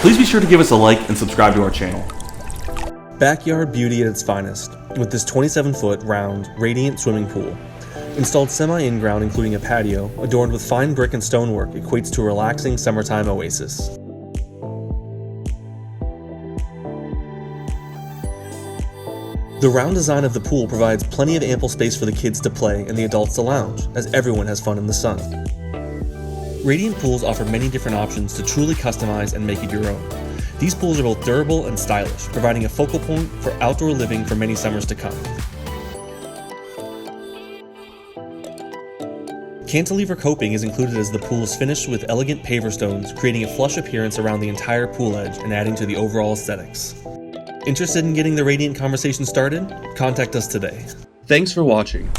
Please be sure to give us a like and subscribe to our channel. Backyard beauty at its finest, with this 27-foot, round, radiant swimming pool. Installed semi-in-ground, including a patio, adorned with fine brick and stonework, equates to a relaxing summertime oasis. The round design of the pool provides plenty of ample space for the kids to play and the adults to lounge, as everyone has fun in the sun. Radiant pools offer many different options to truly customize and make it your own. These pools are both durable and stylish, providing a focal point for outdoor living for many summers to come. Cantilever coping is included as the pool is finished with elegant paver stones, creating a flush appearance around the entire pool edge and adding to the overall aesthetics. Interested in getting the Radiant conversation started? Contact us today. Thanks for watching.